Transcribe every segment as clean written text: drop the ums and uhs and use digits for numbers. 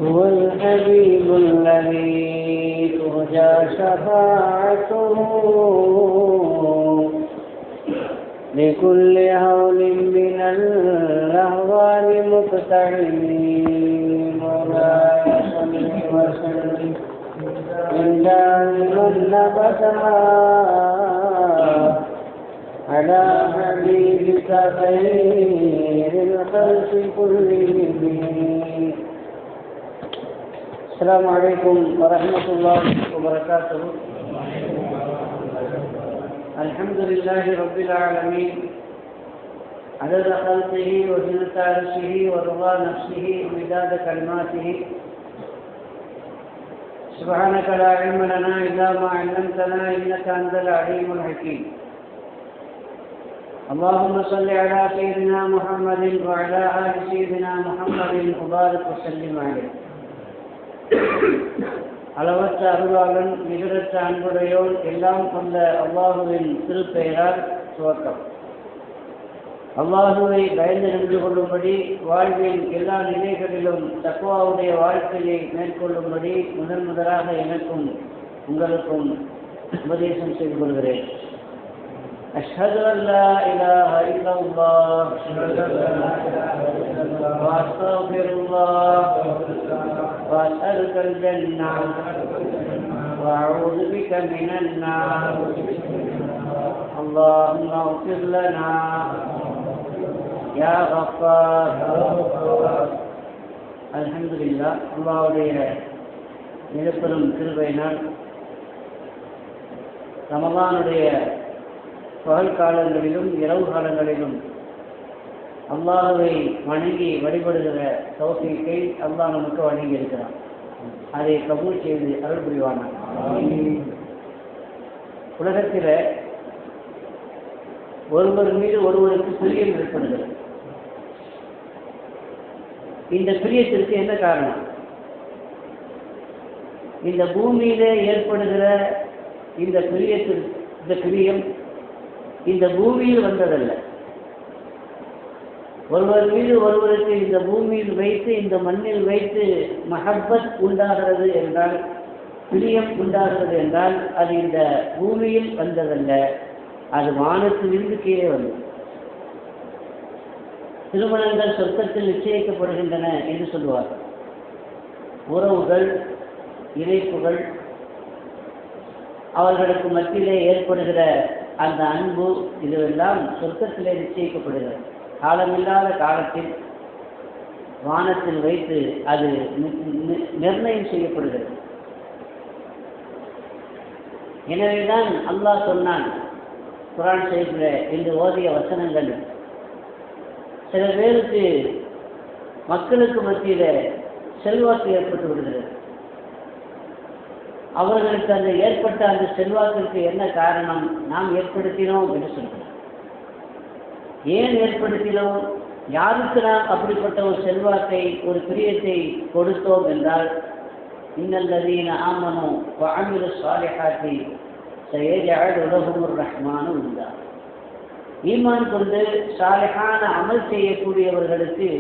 هو الحبيب الذي ترجى شفاعته لكل هول من الأهوال مقتحم. مولاي صل وسلم من دائما أبدا على حبيبك خير الخلق كلهم. السلام عليكم ورحمة الله وبركاته. الحمد لله رب العالمين عدد خلقه وزنة عرشه ورضا نفسه ومداد كلماته. سبحانك لا علم لنا إلا ما علمتنا إنك أنت العليم الحكيم. اللهم صل على سيدنا محمد وعلى آل سيدنا محمد وبارك وسلم عليه. அளவற்ற அருளாளன் நிகரற்ற அன்புடையோன் எல்லாம் கொண்ட அல்லாஹுவின் திருப்பெயரால் துவக்கம். அல்லாஹுவை பயந்து நின்று கொள்ளும்படி வாழ்வின் எல்லா நிலைகளிலும் தக்வாவுடைய வாழ்க்கையை மேற்கொள்ளும்படி முதலாக எனக்கும் உங்களுக்கும் உபதேசம் செய்து கொள்கிறேன். أشهد أن لا إله إلا الله وأستغفر الله وأسألك الجنة وأعوذ بك من النار. اللهم اغفر لنا يا غفار. الحمد لله. அல்லாஹ்வுடைய மிகப்பெரும் கிருபையினால் ரமலானுடைய பகல் காலங்களிலும் இரவு காலங்களிலும் அல்லாஹ்வை வணங்கி வழிபடுகிற தௌஃபீக்கை அல்லாஹ் நமக்கு வழங்கி இருக்கிறான். அதை கபூல் செய்து அருள் புரிவானான். உலகத்தில் ஒருவர் மீது ஒருவருக்கு பிரியம் ஏற்படுகிறது. இந்த பிரியத்திற்கு என்ன காரணம்? இந்த பூமியிலே ஏற்படுகிற இந்த பிரியம் இந்த பூமியில் வந்ததல்ல. ஒருவர் மீது ஒருவருக்கு இந்த பூமியில் வைத்து இந்த மண்ணில் வைத்து மஹப்பத் உண்டாகிறது என்றால், பிரியம் உண்டாகிறது என்றால் அது இந்த பூமியில் வந்ததல்ல, அது வானத்திலிருந்து கீழே வந்தது. திருமணங்கள் சொர்க்கத்தில் நிச்சயிக்கப்படுகின்றன என்று சொல்லுவார்கள். உறவுகள், இணைப்புகள், அவர்களுக்கு மத்தியிலே ஏற்படுகிற அந்த அன்பு, இதுவெல்லாம் சொர்க்கத்திலே நிச்சயிக்கப்படுகிறது. காலமில்லாத காலத்தில் வானத்தில் வைத்து அது நிர்ணயம் செய்யப்படுகிறது. எனவேதான் அல்லாஹ் சொன்னான் குர்ஆன் ஷரீஃபில் என்று ஓதிய வசனங்கள், சில பேருக்கு மக்களுக்கு மத்தியில் செல்வாக்கு ஏற்பட்டு விடுகிறது. அவர்களுக்கு அந்த ஏற்பட்ட அந்த செல்வாக்கிற்கு என்ன காரணம்? நாம் ஏற்படுத்தினோம் என்று சொல்கிறோம். ஏன் ஏற்படுத்தினோம்? யாருக்கு நாம் அப்படிப்பட்ட ஒரு செல்வாக்கை, ஒரு பிரியத்தை கொடுத்தோம் என்றால், இன்னல்லதீன ஆமனு வஅமிலு ஸாலிஹாத்தி சயஜஅலு லஹுமுர் ரஹ்மானு உத்தா. ஈமான் கொண்டு சாலிஹான அமல் செய்யக்கூடியவர்களுக்கு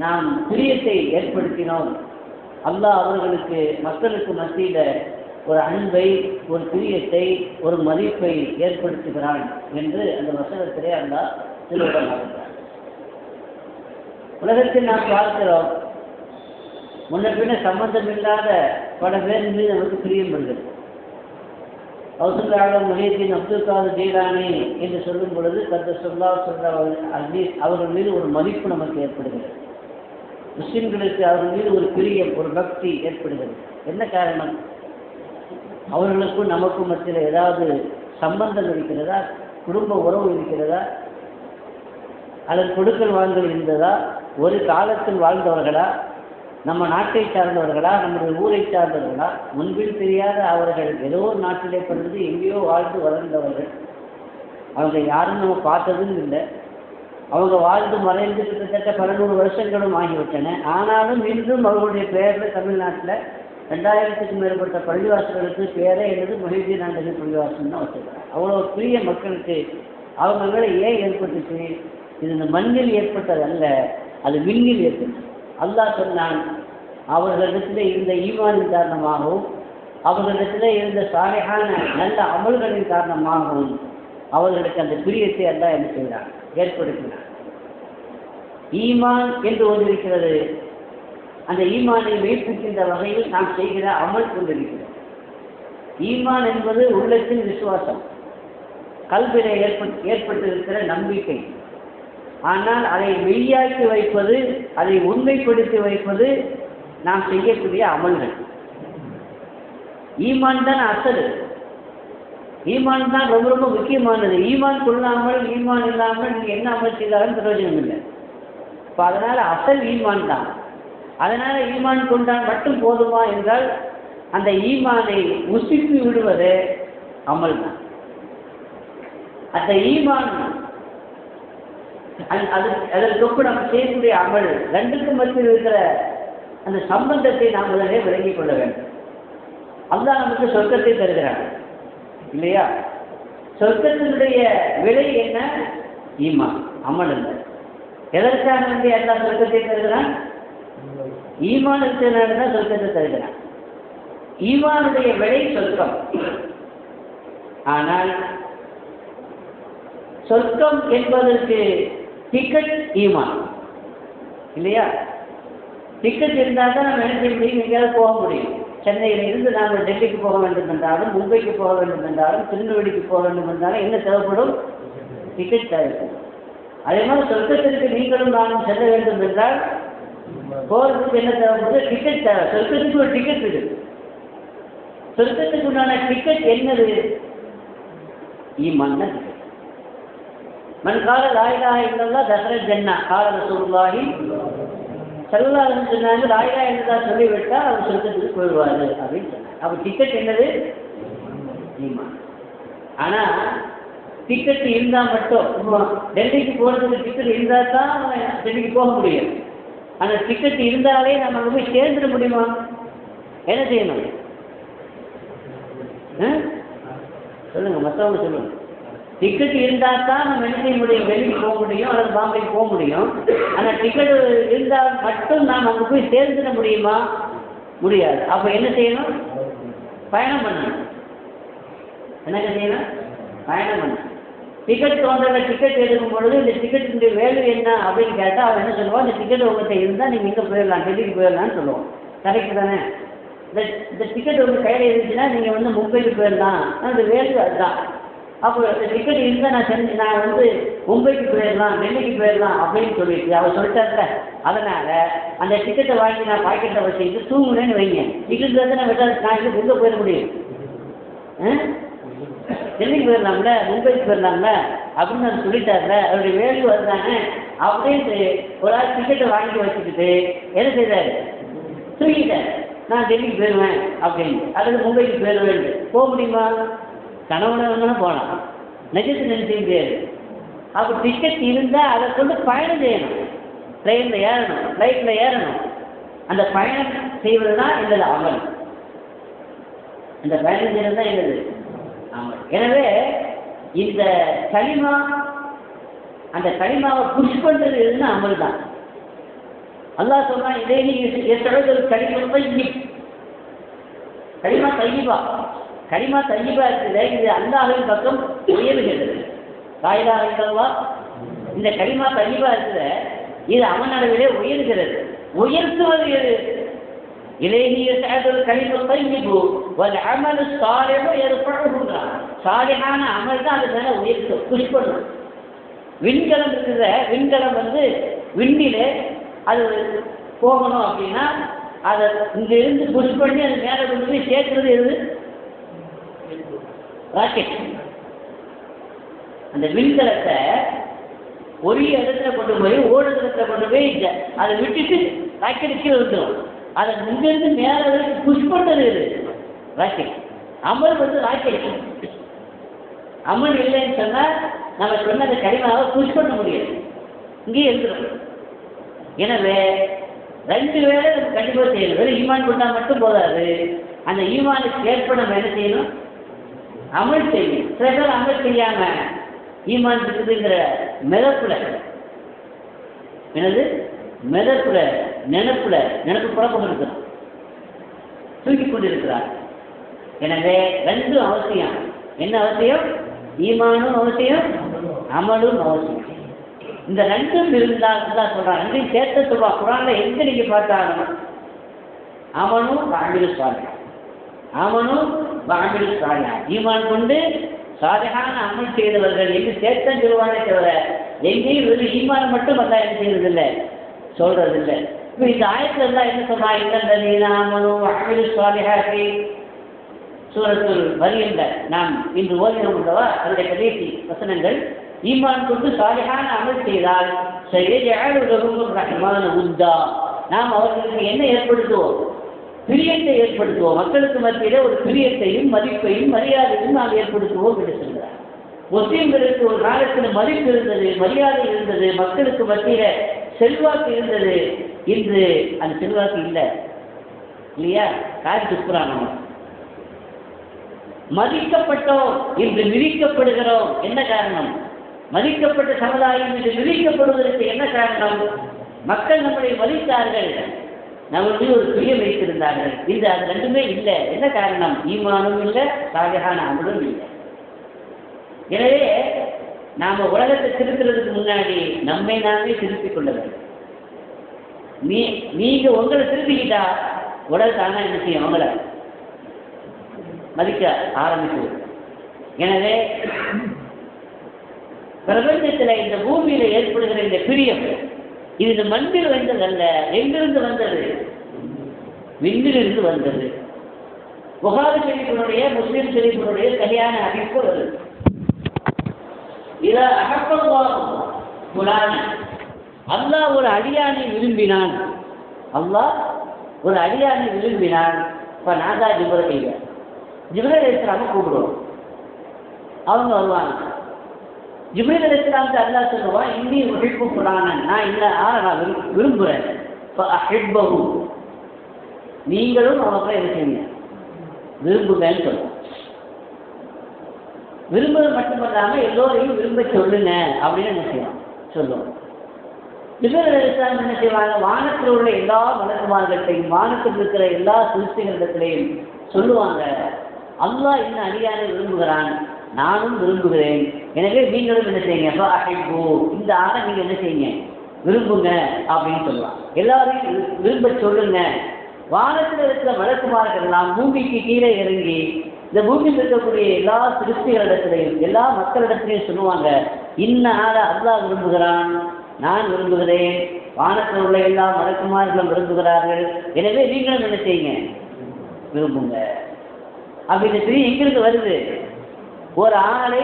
நாம் பிரியத்தை ஏற்படுத்தினோம். அல்லாஹ் அவர்களுக்கு மக்களுக்கு மத்தியில் ஒரு அன்பை, ஒரு பிரியத்தை, ஒரு மதிப்பை ஏற்படுத்துகிறான் என்று அந்த வசனத்திலே அல்லாஹ் சொல்லுகிறார். உலகத்தில் நாம் பார்க்கிறோம், முன்ன பின்ன சம்பந்தம் இல்லாத பல பேர் மீது நமக்கு பிரியம் வருகிறது. கௌசல்யாவின் முஹியத்தின் அப்துல் காதர் ஜீலானி என்று சொல்லும் பொழுது அவர்கள் மீது ஒரு மதிப்பு நமக்கு ஏற்படுகிறது. முஸ்லிம்களுக்கு அவர்கள் மீது ஒரு பிரியம், ஒரு பக்தி ஏற்படுகிறது. என்ன காரணம்? அவர்களுக்கும் நமக்கும் மத்தியில் ஏதாவது சம்பந்தம் இருக்கிறதா? குடும்ப உறவு இருக்கிறதா? அல்லது கொடுக்கல் வாங்கல் இருந்ததா? ஒரு காலத்தில் வாழ்ந்தவர்களா? நம்ம நாட்டை சார்ந்தவர்களா? நம்முடைய ஊரை சார்ந்தவர்களா? முன்பில் தெரியாத அவர்கள் ஏதோ ஒரு நாட்டிலே பிறந்து எங்கேயோ வாழ்ந்து வளர்ந்தவர்கள். அவங்க யாரும் நம்ம பார்த்ததும் இல்லை. அவங்க வாழ்ந்து மறைந்து கிட்டத்தட்ட 1100 வருஷங்களும் ஆகிவிட்டன. ஆனாலும் இன்றும் அவர்களுடைய பெயரில் தமிழ்நாட்டில் 2000க்கும் மேற்பட்ட பள்ளிவாசல்களுக்கு பேரே எழுது மொஹிதீன் ஆண்டனி பள்ளிவாசல் தான் வச்சுருக்காங்க. அவ்வளோ பெரிய மக்களுக்கு அவங்களை ஏன் ஏற்பட்டுச்சு? இது இந்த மண்ணில் ஏற்பட்டது அல்ல, அது விண்ணில் ஏற்பட்டது. அல்லாஹ் சொன்னான், அவர்களிடத்தில் இருந்த ஈமானின் காரணமாகவும் அவர்களிடத்தில் இருந்த சாலிஹான நல்ல அமல்களின் காரணமாகவும் அவர்களுக்கு அந்த பிரியத்தை அல்லாஹ் என்ன செய்கிறார், ஏற்படுத்தினார். ஈமான் என்று ஒன்று இருக்கிறது. அந்த ஈமானை மெய்ப்பிக்கின்ற வகையில் நாம் செய்கிற அமல் கொண்டிருக்கிறது. ஈமான் என்பது உள்ளத்தின் விசுவாசம், கல்வியில ஏற்பட்டிருக்கிற நம்பிக்கை. ஆனால் அதை மெய்யாக்கி வைப்பது, அதை உண்மைப்படுத்தி வைப்பது நாம் செய்யக்கூடிய அமல்கள். ஈமான் தான் அசல். ஈமான் தான் ரொம்ப ரொம்ப முக்கியமானது. ஈமான் கொள்ளாமல் ஈமான் இல்லாமல் நீங்கள் என்ன அமல் செய்தாலும் பிரயோஜனம் இல்லை. இப்போ அதனால் அசல் ஈமான் தான். அதனால் ஈமான் கொண்டால் மட்டும் போதுமா என்றால் அந்த ஈமானை உசிப்பி விடுவது அமல் தான். அந்த ஈமான் அதற்கொப்பு நம்ம செய்யக்கூடிய அமல் ரெண்டுக்கும் மத்தியில் இருக்கிற அந்த சம்பந்தத்தை நாம் முதலே விளங்கிக் கொள்ள வேண்டும். அல்லாஹ் நமக்கு சொர்க்கத்தை தருகிறார் இல்லையா? சொர்க்கத்தினுடைய விலை என்ன? ஈமான், அமல் இல்லை. எதற்காக வந்து எல்லா சொர்க்கத்தை தருகிறான்? ஈமான் இருக்கிறதுனால தான் சொர்க்கத்தை தருகிறான். ஈமானுடைய விலை சொர்க்கம். ஆனால் சொர்க்கம் என்பதற்கு டிக்கெட் ஈமான் இல்லையா? டிக்கெட் இருந்தால் தான் நம்ம என்ன செய்ய முடியும், எங்கேயாவது போக முடியும். சென்னையில் இருந்து நாங்கள் டெல்லிக்கு போக வேண்டும் என்றாலும், மும்பைக்கு போக வேண்டும் என்றாலும், திருநெல்வேலிக்கு போக வேண்டும் என்றாலும் என்ன தேவைப்படும்? டிக்கெட் தேவைப்படும். அதே மாதிரி சொர்க்கத்திற்கு நீங்களும் நானும் செல்ல வேண்டும் என்றால் போகிறதுக்கு என்ன தேவைப்படுது? டிக்கெட் தேவை. சொர்க்கத்துக்கு ஒரு டிக்கெட் இருக்கு. சொர்க்கத்துக்கு உண்டான டிக்கெட் என்னது? ஈமான் தான். மன் கால லா இலாஹ இல்லல்லாஹ் தஹலல் ஜன்னah கால ரசூலுல்லாஹி ஸல்லல்லாஹு அலைஹி வஸல்லம் சொன்னாங்க, லா இலாஹ இல்லல்லாஹ் சொல்லிவிட்டால் அவர் சொர்க்கத்துக்கு போயிடுவாரு அப்படின்னு சொன்னாங்க. அப்போ டிக்கெட் என்னது? ஈமான். ஆனால் டிக்கெட் இருந்தால் மட்டும் டெல்லிக்கு போகிறதுக்கு டிக்கெட் இருந்தால் தான் டெல்லிக்கு போக முடியும். ஆனால் டிக்கெட் இருந்தாலே நம்ம போய் சேர்ந்துட முடியுமா? என்ன செய்யணும்? சொல்லுங்க, மற்றவங்க சொல்லுங்க. டிக்கெட் இருந்தால் தான் நம்ம என்ன செய்ய முடியும்? டெல்லிக்கு போக முடியும் அல்லது பாம்பேக்கு போக முடியும். ஆனால் டிக்கெட் இருந்தால் மட்டும் நாம் அங்கே போய் சேர்ந்துட முடியுமா? முடியாது. அப்போ என்ன செய்யணும்? பயணம் பண்ணணும். என்னங்க செய்யணும்? பயணம் பண்ணணும். டிக்கெட் கவுண்டரில் டிக்கெட் எடுக்கும் பொழுது இந்த டிக்கெட்டுடைய வேல்யூ என்ன அப்படின்னு கேட்டால் அவன் என்ன சொல்லுவான்? இந்த டிக்கெட் உங்கள்கிட்ட இருந்தால் நீங்கள் எங்கே போயிடலாம், டெல்லிக்கு போயிடலான்னு சொல்லுவோம். கரெக்டு தானே? இந்த டிக்கெட் உங்கள் கையில் இருந்துச்சுன்னா நீங்கள் வந்து மும்பைக்கு போயிடலாம். அந்த வேல்யூ அதுதான். அப்போ இந்த டிக்கெட் இருந்தால் நான் வந்து மும்பைக்கு போயிடலாம், டெல்லிக்கு போயிடலாம் அப்படின்னு சொல்லிட்டு அவர் சொல்லிட்டார்ல. அதனால் அந்த டிக்கெட்டை வாங்கி நான் பாக்கெட்டில் வச்சுக்கிட்டு தூங்குனேன்னு வைங்க. டிக்கெட் வந்து நான் எங்கே போயிட முடியும்? டெல்லிக்கு போயிடலாம்ல, மும்பைக்கு போயிடலாம்ல அப்படின்னு நான் சொல்லிட்டார்ல. அவருடைய வேல்யூ அதுதானே அப்படின்ட்டு ஒரு ஆள் டிக்கெட்டை வாங்கி வச்சுக்கிட்டு என்ன செய்தார்? தூங்கிட்டார். நான் டெல்லிக்கு போயிடுவேன் அப்படின்னு, அல்லது மும்பைக்கு போயிடுவேன். போக முடியுமா? கனவுல போகலாம், நிஜத்தை நினைக்க முடியாது. அப்போ டிக்கெட் இருந்தால் அதை கொண்டு பயணம் செய்யணும். ட்ரெயினில் ஏறணும், ஃப்ளைட்டில் ஏறணும். அந்த பயணம் செய்வது தான் என்னது? அமல். இந்த பயணம் செய்வது தான் என்னது? அமல். எனவே இந்த களிமா, அந்த களிமாவை புஷ் பண்ணுறது எதுன்னா அமல் தான். அல்லாஹ் சொல்றான், இதே களிமா தையிபா. களிமா தையிபா இருக்குது. இது அல்லாஹ்வின் பக்கம் உயர்கிறது. லா இலாஹ இல்லல்லாஹ் இந்த களிமா தையிபா இருக்குது. இது அவன் அளவிலே உயர்கிறது. உயர்த்துவது எது? இலைஹி யஸ்அதுல் கலிமத் தையிபு வல் அமலு ஸாலிஹு யர்ஃபஉஹு. சாலிஹான அமல் தான் அது மேலே உயர்த்து, புஷ் பண்ணும். விண்கலம் இருக்கிற விண்கலம் வந்து விண்ணிலே அது போகணும் அப்படின்னா அதை இங்கிருந்து புஷ் பண்ணி அது மேலே கொண்டு போய் சேர்க்கிறது எது? ராக்கெட். அந்த விண்கலத்தை ஒரு இடத்துல கொண்டு போய் ஓடுதளத்தில் கொண்டு போய் அதை விட்டுட்டு ராக்கெட் கீழே வந்துடும். அதை இங்கிருந்து மேலே புஷ் பண்ணுறது எது? ராக்கெட். அமல் வந்து ராக்கெட். அமல் இல்லைன்னு சொன்னால் நம்ம சொன்னதை களிமாவை புஷ் பண்ண முடியாது, இங்கேயே இருந்துடும். எனவே ரெண்டு வேலை நம்ம கண்டிப்பாக செய்யணும். வெறும் ஈமான் கொண்டால் மட்டும் போதாது. அந்த ஈமானுக்கு ஏற்ப நம்ம என்ன செய்யணும்? அமல் செய்யணும். சில பேர் அமல் செய்யாமல் ஈமான் இருக்குதுங்கிற மிதப்புல, என்னது மிதப்புல நினைப்பு புறப்பட்டு இருக்கிறார், தூக்கி கொண்டிருக்கிறார். எனவே ரெண்டும் அவசியம். என்ன அவசியம்? ஈமானும் அவசியம், அமலும் அவசியம். இந்த ரெண்டும் இருந்தால் தான் சொல்றாங்க, ரெண்டையும் சேர்த்து சொல்றாங்க. குரான்ல எங்க நீங்க பார்த்தாலும் அமனும் வாமிலு சாலிஹ், அமனும் வாமிலு சாலிஹ், ஈமான் கொண்டு சாலிஹான அமல் செய்தவர்கள் என்று சேர்த்தம் சொல்லுவானே தவிர எங்கேயும் வெறும் ஈமான் மட்டும் அல்ல என்ன செய்யறதில்லை, சொல்றதில்லை. இப்போ இந்த ஆயத்துல எல்லாம் என்ன சொல்றாங்க? இல்ல அமனும் வாமிலு சாலிஹாத்தி சூரத்துல் மரியம்ல நாம் இன்று ஓதினோம் அல்லவா, அதனுடைய கடைசி வசனங்கள், ஈமான் கொண்டு சாலிஹான அமல் செய்தால் ரஹ்மான உத்தா, நாம் அவர்களுக்கு என்ன ஏற்படுத்துவோம்? பிரியத்தை ஏற்படுத்துவோம். மக்களுக்கு மத்தியில ஒரு பிரியத்தையும் மதிப்பையும் மரியாதையும் நாம் ஏற்படுத்துவோம் என்று சொல்கிறார். முஸ்லீம்களுக்கு ஒரு காலத்தில் மதிப்பு இருந்தது, மரியாதை இருந்தது, மக்களுக்கு மத்தியில செல்வாக்கு இருந்தது. இன்று அந்த செல்வாக்கு இல்லை இல்லையா? காரி துப்புறாங்க. மதிக்கப்பட்டோம் இன்று மிதிக்கப்படுகிறோம். என்ன காரணம்? மதிக்கப்பட்ட சமுதாயம் இன்று மிதிக்கப்படுவதற்கு என்ன காரணம்? மக்கள் நம்மளை மதித்தார்கள், நம்மளுடைய ஒரு பிரியம் வைத்திருந்தார்கள். இது அது ரெண்டுமே இல்லை. என்ன காரணம்? ஈமானும் இல்லை, சாலிஹான அமலும் இல்லை. எனவே நாம உலகத்தை திருத்துறதுக்கு முன்னாடி நம்மை நாமே திருத்திக் கொள்ள வேண்டும். நீங்க உங்களை திருத்திக்கிட்டா உலகத்தான என்ன செய்யும்? உங்களை மதிக்க ஆரம்பித்து. எனவே பிரபஞ்சத்தில் இந்த பூமியில ஏற்படுகிற இந்த பிரியம் இது இந்த மண்ணில் வந்ததல்ல. எங்கிருந்து வந்தது? விண்ணிலிருந்து வந்தது. புகாரி ஷரீஃபினுடைய, முஸ்லிம் ஷரீஃபினுடைய கல்யாண அறிவிப்பு வருது. இத அகப்பல்லாஹ் புலான், அல்லாஹ் ஒரு அடியானை விரும்பினான். அல்லாஹ் ஒரு அடியானை விரும்பினான். இப்ப நாதா ஜிப்ரீல் அலைஹிஸ்ஸலாம் கூப்பிடுவோம், அவங்க வருவாங்க. ஜிப்ரீல் அலைஹிஸ்ஸலாம்க்கு அல்லாஹ் சொல்லுவான், இன்னி உஹிப்பு ஃபுலானன், நான் இந்த ஆளை நான் விரும்புகிறேன். ஃபஅஹிப்பஹு, நீங்களும் அவங்களை என்ன செய்யுங்க? விரும்புங்கன்னு சொல்லுவோம். விரும்புவது மட்டுமல்லாமல் எல்லோரையும் விரும்ப சொல்லுங்க அப்படின்னு என்ன செய்வோம்? சொல்லுவோம். ஜிப்ரீல் அலைஹிஸ்ஸலாம் என்ன செய்வாங்க? வானத்தில் உள்ள எல்லா மலக்குமார்களையும், வானத்தில் இருக்கிற எல்லா சிருஷ்டிகளிடத்திலையும் சொல்லுவாங்க, அல்லாஹ் இந்த அடியானை விரும்புகிறான், நானும் விரும்புகிறேன். எனவே நீங்களும் என்ன செய்யுங்க? இந்த ஆளை நீங்க என்ன செய்யுங்க? விரும்புங்க அப்படின்னு சொல்லுவாங்க. எல்லாரையும் விரும்ப சொல்லுங்க. வானத்தில் இருக்கிற மலக்குமார்கள் எல்லாம் பூமிக்கு கீழே இறங்கி இந்த பூமியில் இருக்கக்கூடிய எல்லா சிருஷ்டிகளிடத்திலையும் எல்லா மக்களிடத்திலையும் சொல்லுவாங்க, இன்ன ஆளை அல்லாஹ் விரும்புகிறான், நான் விரும்புகிறேன், வானத்தில் உள்ள எல்லா மலக்குமார்களும் விரும்புகிறார்கள். எனவே நீங்களும் என்ன செய்யுங்க? விரும்புங்க அப்படின்னு சொல்லி எங்கிருந்து வருது? ஒரு ஆளை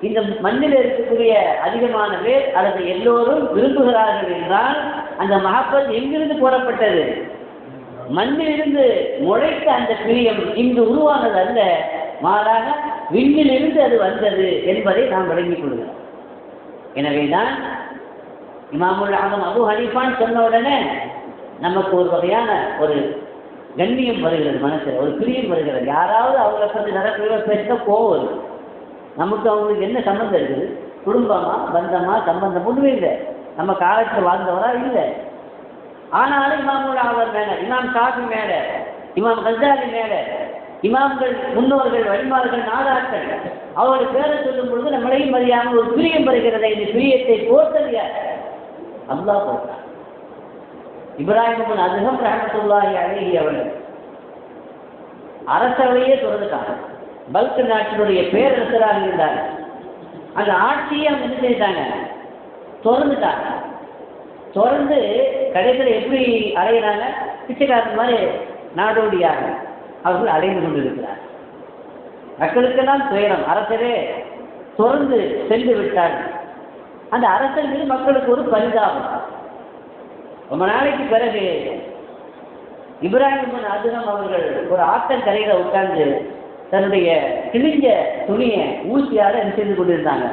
இந்த மண்ணில் இருக்கக்கூடிய அதிகமான பேர் அல்லது எல்லோரும் விரும்புகிறார்கள் என்றால் அந்த மஹப்பத் எங்கிருந்து போடப்பட்டது? மண்ணிலிருந்து முளைத்த அந்த பிரியம் இங்கு உருவானது அல்ல, மாறாக விண்ணிலிருந்து அது வந்தது என்பதை நாம் விளங்கிக் கொள்கிறோம். எனவேதான் இமாமுல் ஆலம் அபூ ஹனீஃபான்னு சொன்ன உடனே நமக்கு ஒரு வகையான ஒரு கண்ணியம் வருகிறது, மனசில் ஒரு பிரியம் வருகிறது. யாராவது அவங்களை பற்றி நடக்கிற பேசினா கோவம் வருது. நமக்கு அவங்களுக்கு என்ன சம்பந்தம் இருக்குது? குடும்பமா, பந்தமா, சம்பந்தம் ஒன்றுமே இல்லை. நம்ம காலத்தில் வாழ்ந்தவரா இல்லை. ஆனாலும் இமாமுல் ஆலம் மேல, இமாம் ஷாஃபி மேல, இமாம் கஸாலி மேல, இமாம்கள், முன்னோர்கள், வழிமார்கள், நாதாக்கள் அவர்கள் பேரை சொல்லும் பொழுது நம்மளையும் அறியாமல் ஒரு பிரியம் வருகிறது. இந்த பிரியத்தை போட்டது யார்? அல்லாஹ் போட்டார். இப்ராஹிம் இப்னு அத்ஹம் ரஹ்மத்துல்லாஹி அலைஹி அவர்கள் அரசவையே தொடர்ந்துட்டாங்க. பல்க் நாட்டினுடைய பேரரசராக இருந்தார். அந்த ஆட்சியை அவங்க என்ன செய்தாங்க? தொடர்ந்துட்டாங்க. தொடர்ந்து கடைசியில் எப்படி அலையிறாங்க? பிச்சைக்காரன் மாதிரி நாடோடியாக அவர்கள் அலைந்து கொண்டிருக்கிறார். மக்களுக்கெல்லாம் துயரம். அரசரே தொடர்ந்து சென்று விட்டார். அந்த அரசர் மீது மக்களுக்கு ஒரு பரிதாபம். ரொம்ப நாளைக்கு பிறகு இப்ராஹிம் இப்னு அத்ஹம் அவர்கள் ஒரு ஆற்றங்கரையில் உட்கார்ந்து தன்னுடைய கிழிஞ்ச துணியை ஊசியால் என்ன செய்து கொண்டிருந்தாங்க?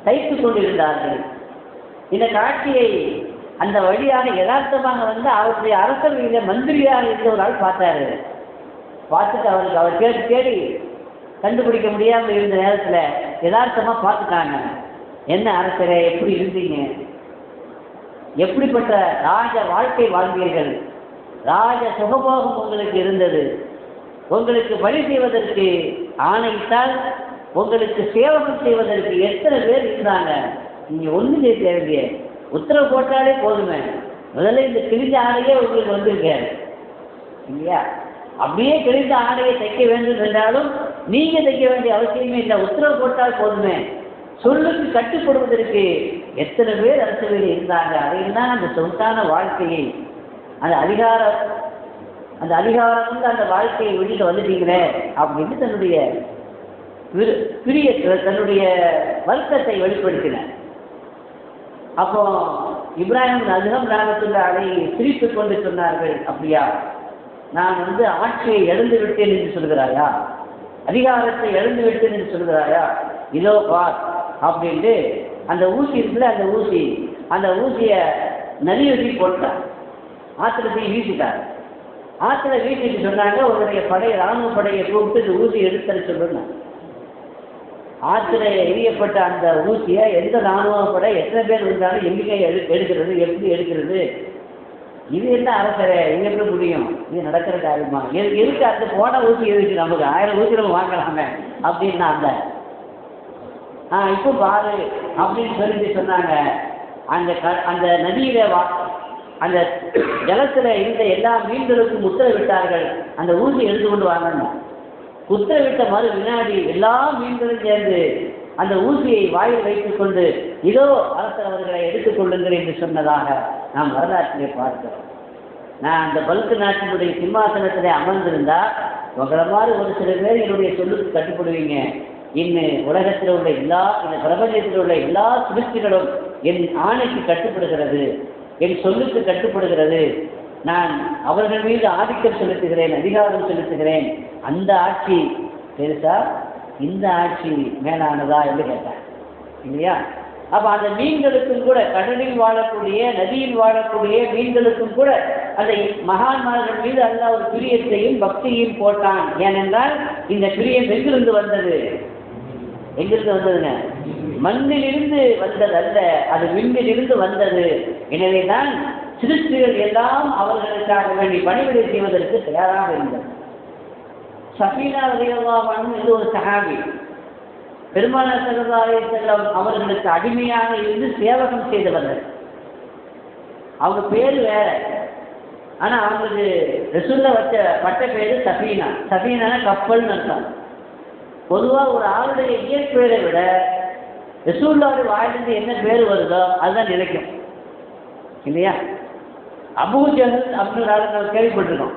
தைத்துக் கொண்டிருந்தார்கள். இந்த காட்சியை அந்த வழியாக யதார்த்தமாக வந்து அவருடைய அரசவையில மந்திரியாக இருந்த ஒரு ஆள் பார்த்தாரு. பார்த்துட்டு அவருக்கு அவர் தேடி கண்டுபிடிக்க முடியாமல் இருந்த நேரத்தில் யதார்த்தமாக பார்த்துட்டாங்க. என்ன அரசரே, எப்படி இருந்தீங்க? எப்படிப்பட்ட ராஜ வாழ்க்கை வாழ்ந்தீர்கள், ராஜ சுகபோகம் உங்களுக்கு இருந்தது, உங்களுக்கு பணி செய்வதற்கு ஆணையிட்டால் உங்களுக்கு சேவகம் செய்வதற்கு எத்தனை பேர் இருந்தாங்க, நீங்கள் ஒன்றும் செய்ய தேவையில்லையே, உத்தரவு போட்டாலே போதுமே, முதல்ல இந்த கிழிஞ்ச ஆடையே உங்களுக்கு வந்திருக்காரு இல்லையா, அப்படியே கிழிந்த ஆடையை தைக்க வேண்டும் என்றாலும் நீங்கள் தைக்க வேண்டிய அவசியமே இல்லை, உத்தரவு போட்டால் போதுமே, சொல்லுக்கு கட்டுப்படுவதற்கு எத்தனை பேர் அரசியலில் இருந்தாங்க. அதையெல்லாம் அந்த சொத்தான வாழ்க்கையை அந்த அதிகாரம் வந்து அந்த வாழ்க்கையை விட்டுட்டு வந்துட்டீங்களே அப்படின்னு தன்னுடைய தன்னுடைய வருத்தத்தை வெளிப்படுத்தினார். அப்போ இப்ராஹிம் அஸ்ஹம் ரஹ்மத்துல்லாஹி அலைஹி சிரித்துக் கொண்டு சொன்னார்கள், அப்படியா, நான் வந்து ஆட்சியை இழந்து விட்டேன் என்று சொல்கிறாயா, அதிகாரத்தை இழந்து விட்டேன் என்று சொல்கிறாயா, இதோ பார் அப்படின்ட்டு அந்த ஊசி இருக்குல்ல, அந்த ஊசியை நதியொட்டி போட்டார், ஆற்றுல போய் வீசிட்டார். ஆற்றுல வீசிட்டு சொன்னாங்க, உங்களுடைய இராணுவ படையை கூப்பிட்டு இந்த ஊசி எடுத்து சொல்லுங்க. ஆற்றுல எரியப்பட்ட அந்த ஊசியை எந்த இராணுவ படை எத்தனை பேர் இருந்தாலும் எங்கே எடுக்கிறது, எப்படி எடுக்கிறது, இது என்ன அரசரே, இது எப்படி முடியும், இது நடக்கிற காரியமா, எதுக்கு அந்த போன ஊசி எதுக்கு, நமக்கு 1000 ஊசி நம்ம வாங்கலாமே அப்படின்னா இப்போ பாரு அப்படின்னு சொல்லிட்டு சொன்னாங்க. அந்த நதியில அந்த ஜலத்தில் இருந்த எல்லா மீன்களுக்கும் உத்தரவிட்டார்கள், அந்த ஊசி எடுத்து கொண்டு வாங்க. உத்தரவிட்ட மறு வினாடி எல்லா மீன்களும் சேர்ந்து அந்த ஊசியை வாயில் வைத்துக் கொண்டு இதோ அரசர் அவர்களை எடுத்துக்கொள்ளுங்கள் என்று சொன்னதாக நாம் வரலாற்றிலே பார்க்கிறோம். நான் அந்த பல்கு நாட்டினுடைய சிம்மாசனத்திலே அமர்ந்திருந்தா உங்களை மாதிரி ஒரு சில பேர் என்னுடைய சொல்லுக்கு கட்டுப்படுவீங்க. இன்னும் உலகத்தில் உள்ள இந்த பிரபஞ்சத்தில் உள்ள எல்லா சிருஷ்டிகளும் என் ஆணைக்கு கட்டுப்படுகிறது, என் சொல்லுக்கு கட்டுப்படுகிறது. நான் அவர்கள் மீது ஆதிக்கம் செலுத்துகிறேன், அதிகாரம் செலுத்துகிறேன். அந்த ஆட்சி பெருசா, இந்த ஆட்சி மேலானதா என்று கேட்டார் இல்லையா? அப்ப அந்த மீன்களுக்கும் கூட, கடலில் வாழக்கூடிய நதியில் வாழக்கூடிய மீன்களுக்கும் கூட அந்த மகான்மார்கள் மீது அல்லாஹ் ஒரு பிரியத்தையும் பக்தியையும் போட்டான். ஏனென்றால் இந்த பிரியம் எங்கிருந்து வந்தது? எங்கிருந்து வந்ததுங்க? மண்ணிலிருந்து வந்தது அல்ல, அது விண்ணிலிருந்து வந்தது. எனவேதான் சிருஷ்டிகள் எல்லாம் அவர்களுக்காக வேண்டி பணிவிடை செய்வதற்கு தயாராக இருந்தது. சஃபீனா ரலியல்லாஹு அன்ஹா இது ஒரு சஹாபி, பெருமானார் ஸல்லல்லாஹு அலைஹி வஸல்லம் அவர்களுக்கு அடிமையாக இருந்து சேவகம் செய்தவர்கள். அவங்க பேரு வேற, ஆனா அவங்களுக்கு ரசூலுல்லாஹ் வச்ச பட்ட பேரு சஃபீனா. சஃபீனா கப்பல்னு அர்த்தம். பொதுவாக ஒரு ஆளுடைய இயற்பெயரை விட ரசூலுல்லாஹ்வுடைய வாயிலிருந்து என்ன பேர் வருதோ அதுதான் நிலைக்கும் இல்லையா? அபூ ஜஹல் அப்படின்னு நம்ம கேள்விப்பட்டிருக்கோம்.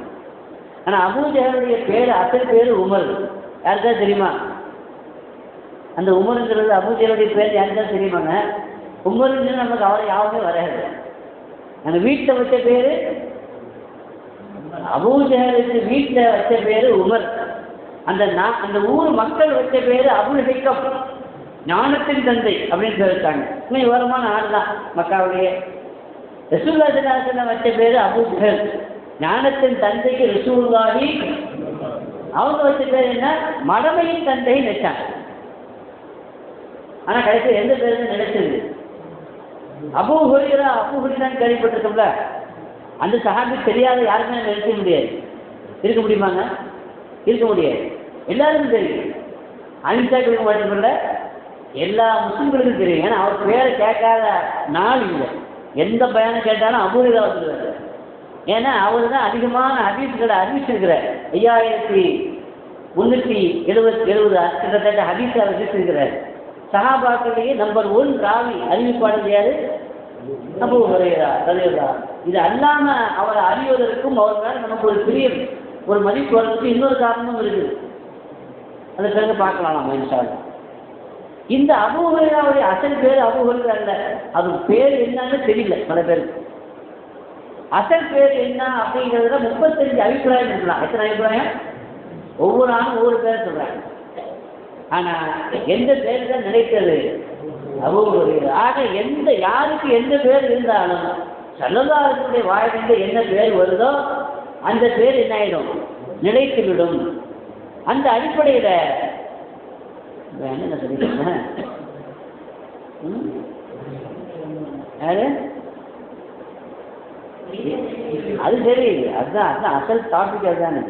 ஆனால் அபூ ஜஹலுடைய பேர் அசல் பேர் உமர். யாருக்கா தெரியுமா? அந்த உமருங்கிறது அபூ ஜஹலுடைய பேர் யாருக்கா தெரியுமாங்க? உமருங்கிறது நமக்கு அவரை யாருமே வராது. அந்த வீட்டில் வச்ச பேர் அபூ ஜஹலுக்கு வீட்டில் வச்ச பேர் உமர். அந்த ஊர் மக்கள் வச்ச பேர் அபுல் ஹிக்கம், ஞானத்தின் தந்தை அப்படின்னு சொல்லிட்டாங்க. இன்னும் விவரமான ஆள் தான் மக்காவுடைய. ரசூலுல்லாஹி ஸல்லல்லாஹு அலைஹி வஸல்லம் வச்ச பேர் அபூ ஜஹல், ஞானத்தின் தந்தைக்கு ரசூலுல்லாஹி. அவங்க வச்ச பேர் என்ன? மடமையின் தந்தைன்னு வச்சாங்க. ஆனா கடைசியில் எந்த பேருன்னு நினைச்சது? அபூ ஹுரைரான்னு கேள்விப்பட்டிருக்கோம்ல, அந்த சஹாபி தெரியாத யாருமே நினைக்க முடியாது. இருக்க முடியுமாங்க? இருக்க முடியாது. எல்லாருக்கும் தெரியும். அனிஷாக்கு இருக்க மாட்டேங்கல, எல்லா முஸ்லிம்களுக்கும் தெரியும். ஏன்னா அவர் பேரை கேட்காத நாள் இல்லை. எந்த பயானம் கேட்டாலும் அபூ ஹுரைரா வந்துடுவார். ஏன்னா அவர் தான் அதிகமான ஹதீஸ்களை அறிவிச்சிருக்கிறார். 5370 கிட்டத்தட்ட ஹதீஸை அறிவிச்சிருக்கிறார். சஹாபாக்களிலேயே நம்பர் 1 ராவி அறிவிப்பாளர் யாரு? அபூ ஹுரைரா ரலியல்லாஹு. இது அல்லாம அவரை அறிவதற்கும் அவர் மேல நமக்கு ஒரு பிரியம், ஒரு மதிப்பு வர்றதுக்கு இன்னொரு காரணமும் இருக்குது. அதை பிறகு பார்க்கலாம் நம்ம இன்ஷா அல்லாஹ். இந்த அபூ ஹுரைராவுடைய அசல் பேர் அபூ ஹுரைரா அல்ல. அது பேர் என்னன்னு தெரியல பல பேருக்கு. அசல் பேர் என்ன அப்படிங்கிறதுல 35 அபிப்பிராயம் இருக்கலாம். எத்தனை அபிப்பிராயம்? ஒவ்வொரு ஆணும் ஒவ்வொரு பேர் சொல்றாங்க. ஆனா எந்த பேர் தான் நினைத்தது? அபூ ஹுரைரா. ஆக யாருக்கு எந்த பேர் இருந்தாலும் ஸல்லல்லாஹு அலைஹி வஸல்லம் வாயிலிருந்து என்ன பேர் வருதோ அந்த பேர் என்ன ஆயிடும்? நிலைத்துவிடும். அந்த அடிப்படையில் என்ன சொல்லிக்கிறேன், யாரு அது சரி, அதுதான் அதுதான் அசல் டாபிக். அதுதானே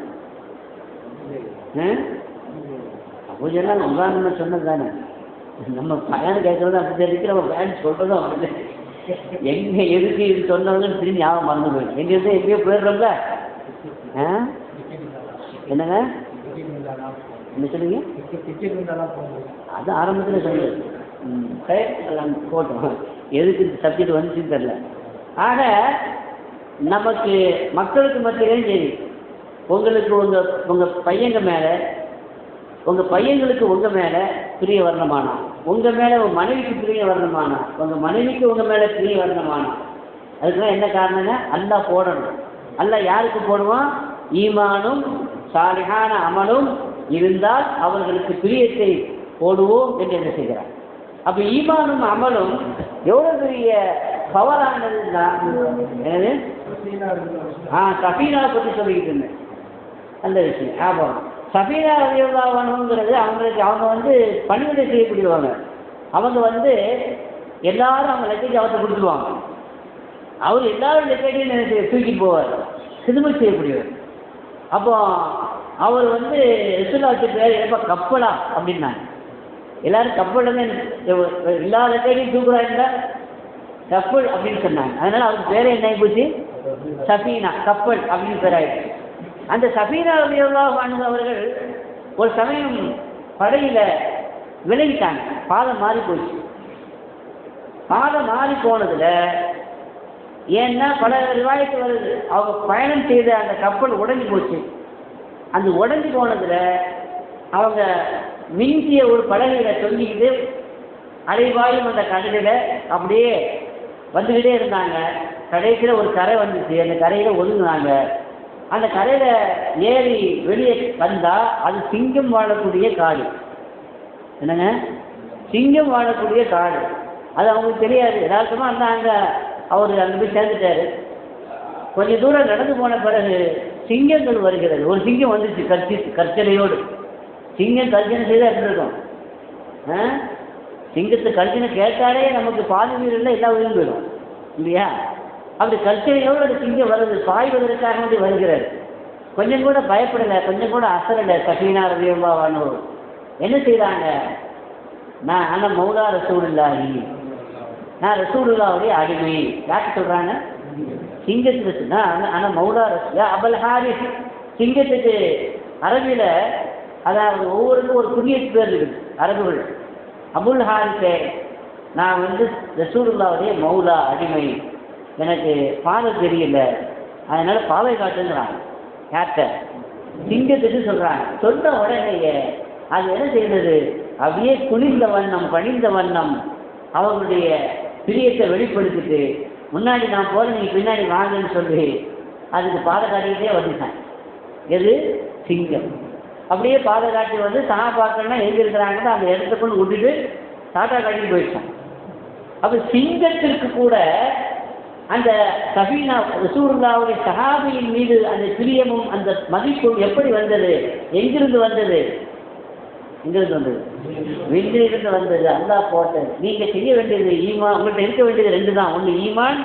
அபூஜெல்லாம் உதாரணம் சொன்னது தானே. நம்ம பயன் கேட்கறது அப்படி தெரிவிக்க, நம்ம பயன் சொல்றதும் அப்படி எங்க எதுக்கு இது சொன்னவங்கன்னு திரும்பி ஞாபகம் மறந்து போயிடும். எங்கிருந்து எங்கேயோ போயிடுறோம்ல. என்னங்க என்ன சொல்லுங்க? அது ஆரம்பத்தில் சொல்லுது. போட்டோம், எதுக்கு சப்ஜெக்ட் வந்துச்சுன்னு தெரியல. ஆக நமக்கு மக்களுக்கு மத்தியிலையும் சரி, உங்களுக்கு உங்கள் பையங்க மேலே, உங்கள் பையங்களுக்கு உங்கள் மேலே பிரிய வரணுமானா, உங்கள் மேலே உங்கள் மனைவிக்கு பிரிய வரணுமானா, உங்கள் மனைவிக்கு உங்கள் மேலே பிரிய வரணுமானா, அதுக்கெல்லாம் என்ன காரணங்க? அல்லாஹ் போடணும். அல்லாஹ் யாருக்கு போடுவான்? ஈமானும் சாலிஹான அமலும் இருந்தால் அவர்களுக்கு பிரியத்தை போடுவோம் என்று என்ன செய்கிறார். அப்போ ஈமானும் அமலும் எவ்வளோ பெரிய பவரானது. என்னது? சஃபீனாவை பற்றி சொல்லிக்கிட்டு இருந்தேன். நல்ல விஷயம் ஞாபகம். சஃபீனா ரலியல்லாஹுங்கிறது அவங்க வந்து பணிவிடை செய்யக்கூடியவங்க. அவங்க எல்லாரும் அவங்க லக்கேஜ் அவர்கிட்ட கொடுத்துருவாங்க. அவர் எல்லாரும் லக்கேஜையும் தூக்கிட்டு போவார், சிதுமை செய்யக்கூடியவர். அப்போ அவர் ரசூலுல்லாஹி பேர் எப்போ கப்பலா அப்படின்னாங்க. எல்லாரும் கப்பல் எல்லா லக்கேஜையும் தூக்குறாங்க, கப்பல் அப்படின்னு சொன்னாங்க. அதனால அவருக்கு பேர் என்ன ஆகிப்போச்சு? சஃபீனா, கப்பல் அப்படின்னு பேர் ஆயிடுச்சு. அந்த சஃபீனா ரலியல்லாஹு அன்ஹு அவர்கள் ஒரு சமயம் படையில விலகிட்டாங்க, பாதம் மாறி போச்சு. பாதம் மாறி போனதுல ஏன்னா பல ரிவாயத்து வருது, அவங்க பயணம் செய்த அந்த கப்பல் உடைஞ்சு போச்சு. அந்த உடைஞ்சு போனதுல அவங்க மிஞ்சிய ஒரு படகுல சொல்லிக்கிட்டு அலைவாயும் அந்த கடலில் அப்படியே வந்துக்கிட்டே இருந்தாங்க. கடைசியில் ஒரு கரை வந்துச்சு, அந்த கரையில் ஒதுங்கினாங்க. அந்த கரையில் ஏறி வெளியே வந்தால் அது சிங்கம் வாழக்கூடிய காடு. என்னங்க? சிங்கம் வாழக்கூடிய காடு. அது அவங்களுக்கு தெரியாது. யதார்த்தமாக இருந்தாங்க. அவர் அங்கே போய் சேர்ந்துட்டாரு. கொஞ்சம் தூரம் நடந்து போன பிறகு சிங்கங்கள் வருகிறது. ஒரு சிங்கம் வந்துச்சு கற்சனையோடு. சிங்கம் கர்ஜனை செய்தால் எப்படி இருக்கும்? சிங்கத்தை கர்ஜனை கேட்டாலே நமக்கு பாதி உயிரில் எல்லா உயிரும் போயிடும் இல்லையா? அப்படி கர்ஜனையோடு அந்த சிங்கம் வருது, பாய்வதற்காக வேண்டி வருகிறார். கொஞ்சம் கூட பயப்படலை, கொஞ்சம் கூட அசரலை. சஃபீனா ரலியல்லாஹு அன்ஹு என்ன செய்கிறாங்க? நான் மௌலா ரசூலுல்லாஹி, நான் ரசூலுல்லாஹுடைய அடிமை. யாருக்கு சொல்கிறாங்க? சிங்கத்துக்கு. ஆனால் மௌலா ரசூல் அபுல் ஹாரிஸ். சிங்கத்துக்கு அரபியில், அதாவது ஒவ்வொருக்கும் ஒரு புண்ணியத்து பேர் இருக்குது அரபுகள். அபுல் ஹாரிஸே, நான் ரசூலுல்லாஹுடைய மௌலா அடிமை, எனக்கு பாதை தெரியல, அதனால பாதை காட்டுங்கிறாங்க. யார்கிட்ட? சிங்கத்துக்கு சொல்கிறாங்க. சொன்ன உடனேயே அது என்ன செய்யறது? அப்படியே குனிந்த வண்ணம் பணிந்த வண்ணம் அவங்களுடைய பிரியத்தை வெளிப்படுத்திட்டு, முன்னாடி நான் போகிறேன், நீங்கள் பின்னாடி வாங்கன்னு சொல்லி அதுக்கு பாதை காட்டிக்கிட்டே வந்துட்டேன். எது? சிங்கம். அப்படியே பாதை காட்டி சஹாபாக்கள்னா எங்கே இருக்கிறாங்கன்னு அந்த இடத்த கொண்டு விட்டுட்டு டாட்டா காட்டிட்டு போயிட்டான். அப்போ சிங்கத்திற்கு கூட அந்த சஃபீனா ரசூலுல்லாஹுடைய சஹாபியின் மீது அந்த பிரியமும் அந்த மதிப்பும் எப்படி வந்தது? எங்கிருந்து வந்தது? எங்கிருந்து வந்தது? விண்ணிலிருந்து வந்தது. அல்லாஹ் போட்டது. நீங்கள் செய்ய வேண்டியது ஈமான். உங்கள்கிட்ட இருக்க வேண்டியது ரெண்டு தான். ஒன்று ஈமான்,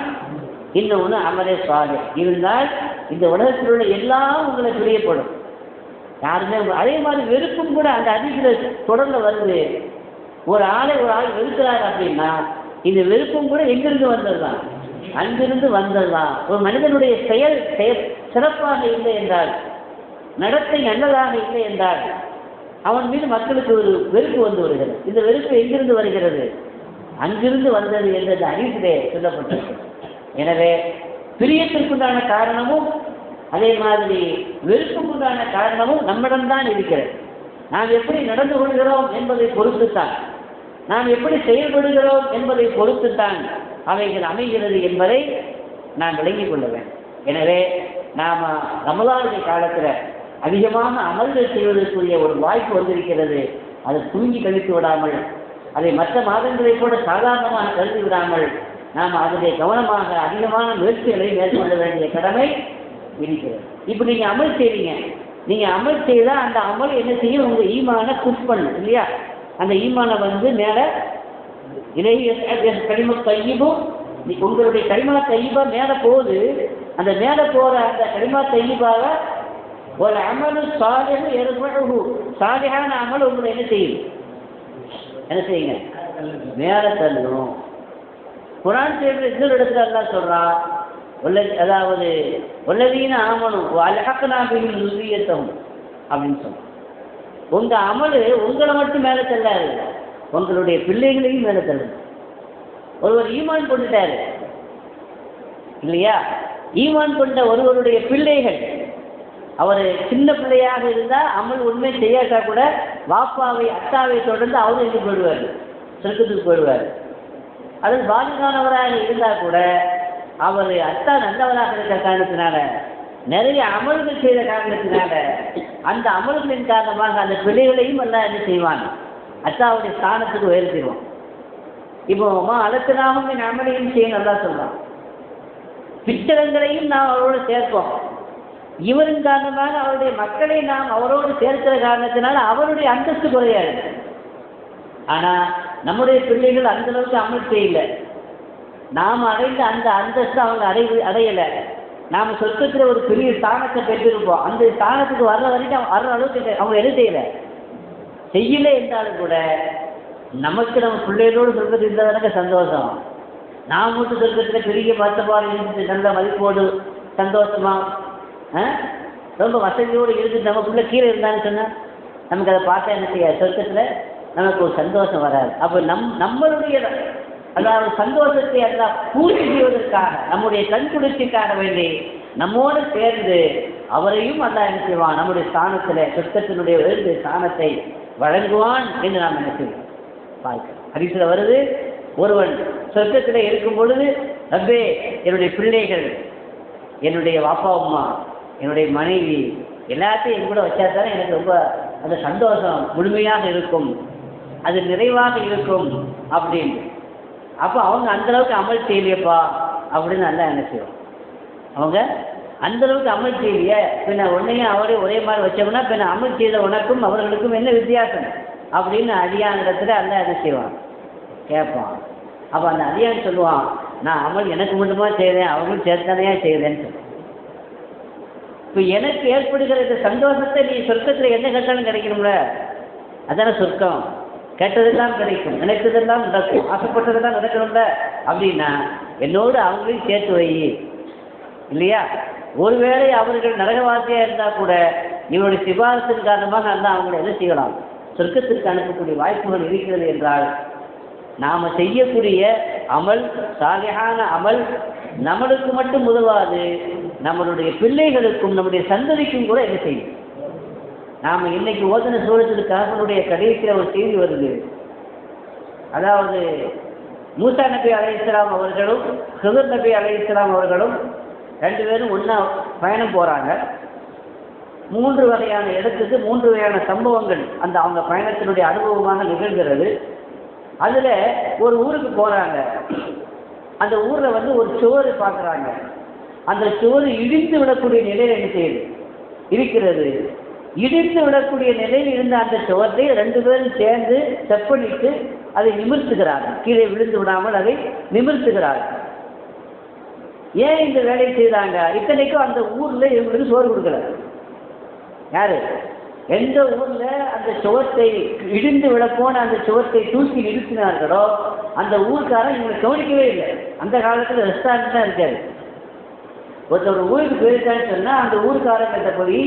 இன்னொன்று அமலே சாலிஹ். இருந்தால் இந்த உலகத்தில் உள்ள எல்லாம் உங்களை பிரியப்படும். யாருமே அதே மாதிரி வெறுப்பும் கூட அந்த ஹதீஸில் தொடர்ந்து வருது. ஒரு ஆள் வெறுக்கிறார் அப்படின்னா இந்த வெறுப்பும் கூட எங்கிருந்து வந்தது தான்? அங்கிருந்து வந்தது தான். ஒரு மனிதனுடைய செயல் சிறப்பாக இல்லை என்றால், நடத்தை நல்லதாக இல்லை என்றால், அவன் மீது மக்களுக்கு ஒரு வெறுப்பு வந்து வருகிறது. இந்த வெறுப்பு எங்கிருந்து வருகிறது? அங்கிருந்து வந்தது என்று அந்த ஹதீஸிலே சொல்லப்பட்டிருக்கு. எனவே பிரியத்திற்குண்டான காரணமும் அதே மாதிரி வெறுப்புக்குண்டான காரணமும் நம்மிடம்தான் இருக்கிறது. நாம் எப்படி நடந்து கொள்கிறோம் என்பதை பொறுத்துத்தான், நாம் எப்படி செயல்படுகிறோம் என்பதை பொறுத்துத்தான் அவைகள் அமைகிறது என்பதை நான் விளங்கிக் கொள்ள வேண்டும். எனவே நாம் ரமலானுடைய காலத்தில் அதிகமாக அமல்கள் செய்வதற்குரிய ஒரு வாய்ப்பு வந்திருக்கிறது. அதை தூங்கி கழித்து விடாமல், அதை மற்ற மாதங்களை கூட சாதாரணமாக கருதி விடாமல் நாம் அதிலே கவனமாக அதிகமான முயற்சிகளை மேற்கொள்ள வேண்டிய கடமை இருக்கிறது. இப்போ நீங்கள் அமல் செய்வீங்க, நீங்கள் அமல் செய்தால் அந்த அமல் என்ன செய்யும்? உங்கள் ஈமானை புஷ் பண்ணும் இல்லையா? அந்த ஈமானை மேலே கலிமா தையிபும், உங்களுடைய கலிமா தையிபா மேலே போகுது. அந்த மேலே போகிற அந்த கலிமா தையிபாக ஒரு அமலு சாலிஹு யர்ஃபஉஹு, சாலிஹான அமல் உங்களை என்ன செய்யுங்க மேலே தள்ளும். குர்ஆன் சொல்ற இன்னொரு இடத்துல அல்லாஹ் சொல்றான், அதாவது வல்லதீன ஆமனு வஅல்ஹக்னா பிஹிம் ذُرِّيَّتَهُم அப்படின்னு சொல்றான். உங்க அமல் உங்களை மட்டும் மேலே தள்ளாது, உங்களுடைய பிள்ளைகளையும் மேலே தள்ளும். ஒருவர் ஈமான் கொண்டுட்டாரு இல்லையா, ஈமான் கொண்ட ஒருவருடைய பிள்ளைகள், அவர் சின்ன பிள்ளையாக இருந்தால் அமல் உண்மை செய்யாட்டா கூட வாப்பாவை அத்தாவை தொடர்ந்து அவரும் எங்கே போயிடுவார், சொர்க்கத்துக்கு போயிடுவார். அது பாதிக்கானவராக இருந்தால் கூட அவர் அத்தா நல்லவராக இருக்கிற காரணத்தினால, நிறைய அமல்கள் செய்த காரணத்தினால, அந்த அமல்களின் காரணமாக அந்த பிள்ளைகளையும் எல்லாம் என்ன செய்வான், அத்தாவுடைய ஸ்தானத்துக்கு உயர்த்திடுவோம். இப்போ அலத்தினாகவும் அமலையும் செய்ய நல்லா சொல்றான். பிச்சரங்களையும் நாம் அவரோடு சேர்ப்போம். இவரின் காரணமாக அவருடைய மக்களை நாம் அவரோடு சேர்க்கிற காரணத்தினால அவருடைய அந்தஸ்து குறையாது. ஆனால் நம்முடைய பிள்ளைகள் அந்த அளவுக்கு அமல் செய்யல, நாம் அடைந்த அந்த அந்தஸ்து அவங்க அடையலை. நாம் சொர்க்கத்தில் ஒரு பெரிய ஸ்தானத்தை பெற்றிருப்போம், அந்த ஸ்தானத்துக்கு வர்ற வரைக்கும் வர்ற அளவுக்கு அவங்க எது செய்யலை என்றாலும் கூட நமக்கு நம்ம பிள்ளைகளோடு சொர்க்கத்தில் இருந்தவனுக்கு சந்தோஷம். நாம் மட்டும் சொர்க்கத்தில் பெரிய மத்தப்பாடு இருந்து நல்ல மதிப்போடு சந்தோஷமா ரொம்ப வசதியோடு இருந்து நம்ம பிள்ளை கீழே இருந்தான்னு சொன்னால் நமக்கு அதை பார்த்தா என்ன செய்யாது, சொர்க்கத்தில் நமக்கு ஒரு சந்தோஷம் வராது. அப்போ நம்மளுடைய அதாவது சந்தோஷத்தை எல்லாம் பூர்த்தி செய்வதற்காக, நம்முடைய கண்குளிர்ச்சிக்காக வேண்டி நம்மோடு சேர்ந்து அவரையும் அல்லாஹ் என்ன செய்வான், நம்முடைய ஸ்தானத்தில் சொர்க்கத்தினுடைய உயர்ந்த ஸ்தானத்தை வழங்குவான் என்று நாம் என்ன செய்வோம் பார்க்கிறோம். ஹதீஸ்ல வருது, ஒருவன் சொர்க்கத்தில் இருக்கும் பொழுது, ரப்பே என்னுடைய பிள்ளைகள், என்னுடைய வாப்பா அம்மா, என்னுடைய மனைவி எல்லாத்தையும் என் கூட வச்சா தானே எனக்கு ரொம்ப அந்த சந்தோஷம் முழுமையாக இருக்கும், அது நிறைவாக இருக்கும் அப்படின்னு. அப்போ அவங்க அந்தளவுக்கு அமல் செய்யலையப்பா அப்படின்னு நல்லா என்ன செய்வோம், அவங்க அந்தளவுக்கு அமல் செய்யலையே, பின்ன உன்னையும் அவரே ஒரே மாதிரி வச்சோம்னா பின்ன அமல் செய்த உனக்கும் அவர்களுக்கும் என்ன வித்தியாசம் அப்படின்னு அடியான் இடத்துல அல்ல என்ன செய்வான் கேட்பான். அப்போ அந்த அடியான் சொல்லுவான், நான் அமல் எனக்கு மட்டுமா செய்கிறேன், அவங்களும் சேர்த்தானையா செய்கிறேன்னு சொல்லுவான். இப்போ எனக்கு ஏற்படுகிற இந்த சந்தோஷத்தை நீ சொர்க்கத்தில் என்ன கேட்டாலும் கிடைக்கணும்ல, அதான சொர்க்கம். கேட்டதெல்லாம் கிடைக்கும், நினைத்ததெல்லாம் நடக்கும், ஆசைப்பட்டதெல்லாம் நடக்கணும்ல. அப்படின்னா என்னோடு அவங்களையும் சேர்த்து வை இல்லையா. ஒருவேளை அவர்கள் நரகவாசியாக இருந்தால் கூட இவருடைய சிபாரத்தின் காரணமாக அந்த அவங்களை என்ன செய்யலாம், சொர்க்கத்திற்கு அனுப்பக்கூடிய வாய்ப்புகள் இருக்கிறது என்றால், நாம் செய்யக்கூடிய அமல் சாலிஹான அமல் நம்மளுக்கு மட்டும் உதவாது, நம்மளுடைய பிள்ளைகளுக்கும் நம்முடைய சந்ததிக்கும் கூட என்ன செய்யும். நாம் இன்னைக்கு ஓதன சூழத்துக்கு காசனுடைய கடைசியில் ஒரு செய்தி வருது. அதாவது மூசா நபி அலைஹிஸ்ஸலாம் அவர்களும் ஹிதர் நபி அலைஹிஸ்ஸலாம் அவர்களும் ரெண்டு பேரும் ஒன்றா பயணம் போகிறாங்க. 3 வகையான இடத்துக்கு 3 வகையான சம்பவங்கள் அந்த அவங்க பயணத்தினுடைய அனுபவமாக நிகழ்கிறது. அதில் ஒரு ஊருக்கு போகிறாங்க. அந்த ஊரில் ஒரு சுவர் பார்க்குறாங்க. அந்த சுவர் இடித்து விடக்கூடிய நிலையில் என்ன செய்யுது இருக்கிறது. இடித்து விடக்கூடிய நிலையில் இருந்த அந்த சுவத்தை 2 பேரும் சேர்ந்து செப்பனிட்டு அதை நிமிர்த்துகிறார்கள். கீழே விழுந்து விடாமல் அதை நிமிர்த்துகிறார்கள். ஏன் இந்த வேலையை செய்தாங்க? இத்தனைக்கும் அந்த ஊரில் இவங்களுக்கு சோறு கொடுக்கல. யாரு? எந்த ஊரில் அந்த சுவத்தை இடிந்து விடப்போன அந்த சுவத்தை தூக்கி நிறுத்தினார்களோ அந்த ஊருக்காரன் இவங்களை கவனிக்கவே இல்லை. அந்த காலத்தில் ரெஸ்டாரண்ட் தான் இருக்காது. ஒருத்தர் ஊருக்கு போயிருக்கான்னு சொன்னால் அந்த ஊருக்காரங்கிட்ட போய்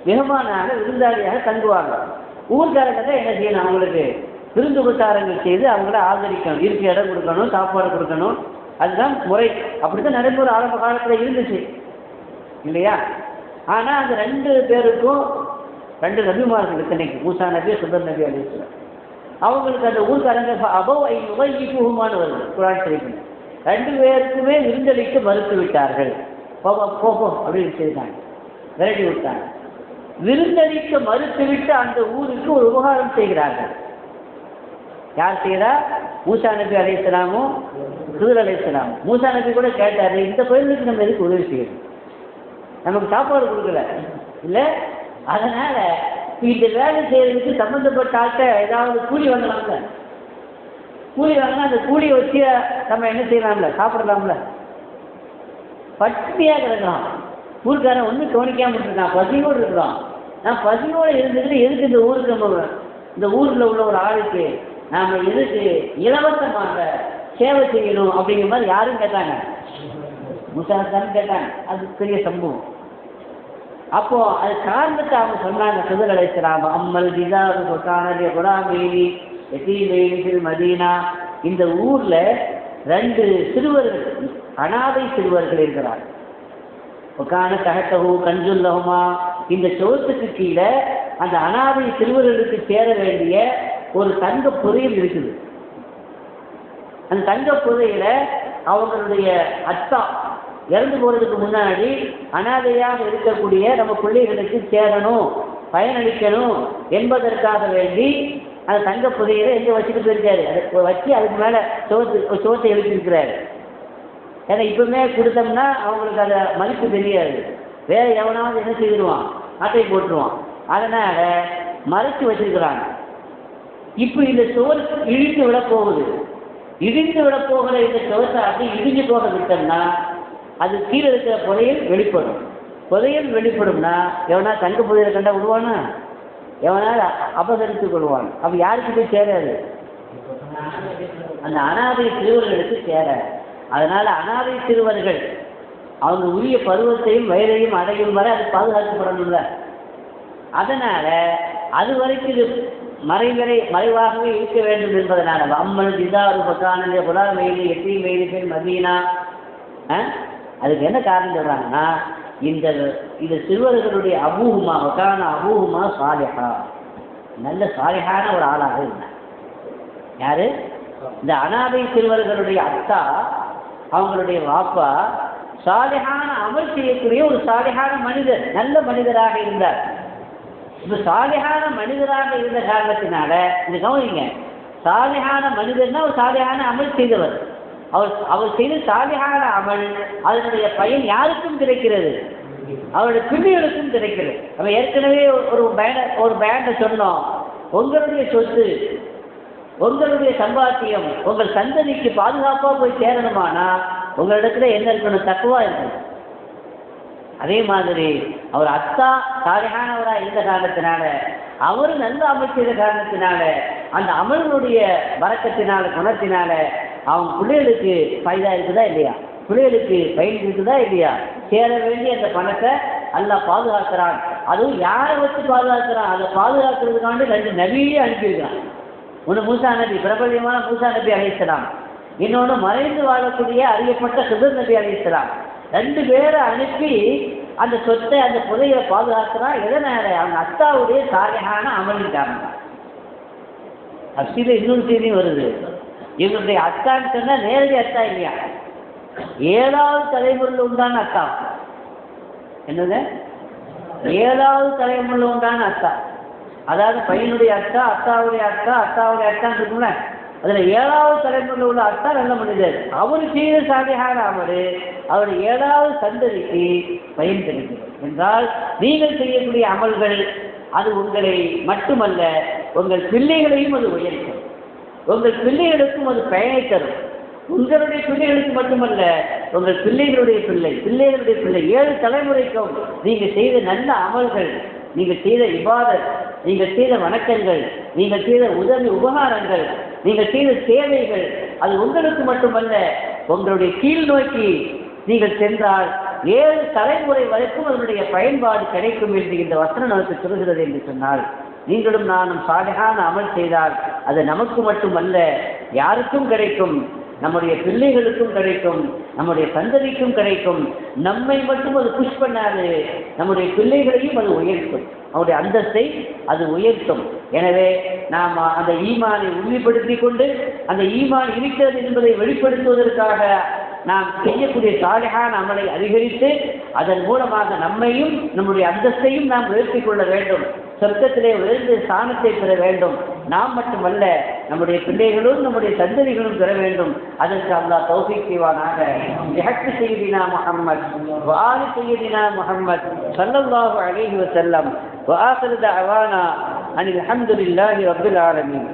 மிகமானாக விருந்தாளியாக தங்குவாங்க. ஊருக்காரங்க தான் என்ன செய்யணும், அவங்களுக்கு விருந்து உபச்சாரங்கள் செய்து அவங்கள ஆதரிக்கணும், இருக்க இடம் கொடுக்கணும், சாப்பாடு கொடுக்கணும். அதுதான் முறை. அப்படித்தான் நடைமுறை ஆரம்ப காலத்தில் இருந்துச்சு இல்லையா. ஆனால் அந்த 2 பேருக்கும் 2 நபிமார்கள் இத்தனைக்கு, மூசா நபி ஹிதர் நபி அலைஹிஸ்ஸலாம், அவங்களுக்கு அந்த ஊர்க்காரங்க அபௌஹுமான வருது குர்ஆன் ஷரீஃபில். 2 பேருக்குமே விருந்தளிக்க மறுத்து விட்டார்கள். போ அப்படின்னு செய்தாங்க, விரட்டி விட்டாங்க. விருந்தளிக்க மறுத்துவிட்டு அந்த ஊருக்கு ஒரு உபகாரம் செய்கிறார்கள். யார் செய்கிறா? மூசா நபி அலைஹிஸ்ஸலாமும் ஹிதர் அலைஹிஸ்ஸலாமும். மூசா நபி கூட கேட்டார், இந்த கோயிலுக்கு நம்ம எதுக்கு உதவி செய்யணும், நமக்கு சாப்பாடு கொடுக்கல இல்லை, அதனால் இந்த வேலை செய்கிறதுக்கு சம்மந்தப்பட்ட ஆட்ட ஏதாவது கூலி வாங்கலாம்ல, கூலி வாங்கினா அந்த கூலியை வச்சு நம்ம என்ன செய்யலாம்ல, சாப்பிடலாம்ல. பட்டினியாக கிடக்கிறான். ஊருக்காரன் ஒன்றும் கவனிக்காமல் இருக்கான், பசியோடு இருக்கிறான். நான் பசியோடு இருந்துக்கிட்டு எதுக்கு இந்த ஊருக்கு நம்ம இந்த ஊரில் உள்ள ஒரு ஆளுக்கு நாம் எதுக்கு இலவசமாக சேவை செய்யணும் அப்படிங்கிற மாதிரி யாரும் கேட்டாங்க, முசாதான் கேட்டாங்க. அது பெரிய சம்பவம். அப்போ அது காரணத்தை அவங்க சொன்னாங்க. சுதர் அலைஹிஸ்ஸலாம் அம்மல் ஜிதாரு சொக்கானே குலாமேனி எத்தீமேனி மதீனா, இந்த ஊர்ல 2 சிறுவர்கள், அனாதை சிறுவர்கள் இருக்கிறார். ஒக்கான தகத்தகு கஞ்சுல்லகுமா, இந்த சோத்துக்கு கீழே அந்த அனாதை சிறுவர்களுக்கு சேர வேண்டிய ஒரு தங்க புதையல் இருக்குது. அந்த தங்க புதையில அவங்களுடைய அத்தா இறந்து போறதுக்கு முன்னாடி அனாதையாக இருக்கக்கூடிய நம்ம பிள்ளைகளுக்கு சேரணும், பயனளிக்கணும் என்பதற்காக வேண்டி அந்த தங்க புதையில எங்கே வச்சுட்டு போயிருக்காரு. அதை வச்சு அதுக்கு மேலே சோத்தை எழுப்பியிருக்கிறாரு. ஏன்னா இப்பவுமே கொடுத்தோம்னா அவங்களுக்கு அதை மதிப்பு தெரியாது. வேற எவனாவது என்ன செய்திருவான், அட்டை போட்டுருவான். அதனால மறைச்சு வச்சிருக்கிறாங்க. இப்போ இந்த சோறு இழிந்து விட போகுது. இடிந்து விட போகிற இந்த சோத்தை அப்படி இடிஞ்சு போக விட்டோம்னா அது கீழே இருக்கிற புதையல் வெளிப்படும். புதையல் வெளிப்படும்னா எவனா தங்க புதையலை கண்டா விடுவானா, எவனால் அபகரித்துக் கொள்வான். அப்போ யாருக்கு போய் சேராது, அந்த அனாதை சிறுவர்களுக்கு சேராது. அதனால அனாதை சிறுவர்கள் அவங்க உரிய பருவத்தையும் வயதையும் அடையும் வரை அது பாதுகாக்கப்படணும்ல. அதனால அது வரைக்கும் இது மறைவாகவே இருக்க வேண்டும் என்பதனால அம்மல் ஜிதாரு பக்கானே குலாமேனி எத்தீமேனி மதீனா. அதுக்கு என்ன காரணம் சொல்றாங்கன்னா, இந்த சிறுவர்களுடைய அபூஹுமா வக்கான அபூஹுமா சாலிஹா, நல்ல சாலிஹான ஒரு ஆளாக இருந்தார். யாரு? இந்த அனாதை சிறுவர்களுடைய அத்தா, அவங்களுடைய வாப்பா சாலிஹான அமல் செய்யக்கூடிய ஒரு சாலிஹான மனிதர், நல்ல மனிதராக இருந்தார். இப்ப சாலிஹான மனிதராக இருந்த காரணத்தினால இந்த கவனிங்க, சாலிஹான மனிதர்னா ஒரு சாலிஹான அமல் செய்தவர். அவர் செய்த சாலிஹான அமல் அதனுடைய பயன் யாருக்கும் கிடைக்கிறது, அவருடைய பிள்ளைகளுக்கும் கிடைக்கிறது. நம்ம ஏற்கனவே ஒரு பேண்டை சொன்னோம், உங்களுடைய சொத்து உங்களுடைய சம்பாத்தியம் உங்கள் சந்ததிக்கு பாதுகாப்பாக போய் சேரணுமானா உங்களிடத்துல என்ன இருக்கணும், தக்குவா இருக்கணும். அதே மாதிரி அவர் அத்தா சாலிஹானவராக இருந்த காரணத்தினால, அவர் நல்ல அமல் செய்த காரணத்தினால, அந்த அமல்களுடைய வரக்கத்தினால குணத்தினால அவங்க பிள்ளைகளுக்கு ஃபைதா இருக்குதா இல்லையா, பிள்ளைகளுக்கு பயன் இருக்குதா இல்லையா, சேர வேண்டிய அந்த பணத்தை அல்லாஹ் பாதுகாக்கிறான். அதுவும் யாரை வச்சு பாதுகாக்கிறான், அதை பாதுகாக்கிறதுக்காண்டி 2 நபியே அனுப்பியிருக்கிறான். ஒன்று மூசா நபி, பிரபல்யமான மூசா நபி அலைஹிஸ்ஸலாம், இன்னொன்று மறைந்து வாழக்கூடிய அறியப்பட்ட ஹிதர் நபி அலைஹிஸ்ஸலாம். 2 பேரை அனுப்பி அந்த சொத்தை அந்த புதையை பாதுகாக்கிறான். எதனால? அவங்க அத்தாவுடைய சாலிஹான அமலின் காரணம். அப்சில இன்னொரு செய்தியும் வருது, இவங்களுடைய அத்தான்னு சொன்னால் நேரடி அத்தா இல்லையா, 7வது தலைமுறையில் உண்டான அத்தா. என்னது? 7வது தலைமுறையில் உண்டான அத்தா. அதாவது பையனுடைய அத்தா, அத்தாவுடைய அத்தா, அத்தாவுடைய அத்தான்னு இருக்குல்ல, அதில் 7வது தலைமுறையில் உள்ள அத்தா நல்ல மனிதர். அவர் செய்த சாலிஹான அமரு அவர் 7வது சந்ததிக்கு பயன் கிடைக்கிறது என்றால், நீங்கள் செய்யக்கூடிய அமல்கள் அது உங்களை மட்டுமல்ல உங்கள் பிள்ளைகளையும் அது உயர்த்தும், உங்கள் பிள்ளைகளுக்கும் அது பயனை தரும். உங்களுடைய பிள்ளைகளுக்கு மட்டுமல்ல, உங்கள் பிள்ளைகளுடைய பிள்ளைகளுடைய பிள்ளை 7 தலைமுறைக்கும் நீங்கள் செய்த நல்ல அமல்கள், நீங்கள் செய்த இபாதத், நீங்கள் செய்த வணக்கங்கள், நீங்கள் செய்த உதவி உபகாரங்கள், நீங்கள் செய்த சேவைகள், அது உங்களுக்கு மட்டுமல்ல உங்களுடைய கீழ் நோக்கி நீங்கள் சென்றால் 7 தலைமுறை வரைக்கும் அதனுடைய பயன்பாடு கிடைக்கும் என்று இந்த வசனம் நமக்கு சொல்கிறது. என்று சொன்னால் நீங்களும் நானும் சாலிஹான அமல் செய்தால் அது நமக்கு மட்டுமல்ல யாருக்கும் கிடைக்கும், நம்முடைய பிள்ளைகளுக்கும் கிடைக்கும், நம்முடைய சந்ததிக்கும் கிடைக்கும். நம்மை மட்டும் அது புஷ் பண்ணாது, நம்முடைய பிள்ளைகளையும் அது உயர்த்தும், அவருடைய அந்தஸ்தை அது உயர்த்தும். எனவே நாம் அந்த ஈமானை உறுதிப்படுத்தி கொண்டு அந்த ஈமான் இருக்கிறது என்பதை வெளிப்படுத்துவதற்காக நாம் செய்யக்கூடிய சாலிஹான அமலை அதிகரித்து அதன் மூலமாக நம்மையும் நம்முடைய அந்தஸ்தையும் நாம் உயர்த்தி கொள்ள வேண்டும், சொர்க்கத்திலே உயர்ந்த ஸ்தானத்தை பெற வேண்டும். நாம் மட்டுமல்ல நம்முடைய பிள்ளைகளும் நம்முடைய சந்ததிகளும் பெற வேண்டும். அதற்கு அல்லாஹ் தௌஃபீக் செய்வானாக. பிஹக்கி சய்யிதினா முஹம்மத் வ ஆலி சய்யிதினா முஹம்மத் ஸல்லல்லாஹு அலைஹி வஸல்லம். வ ஆகிரு தஅவானா அனில் ஹம்துலில்லாஹி ரப்பில் ஆலமீன்.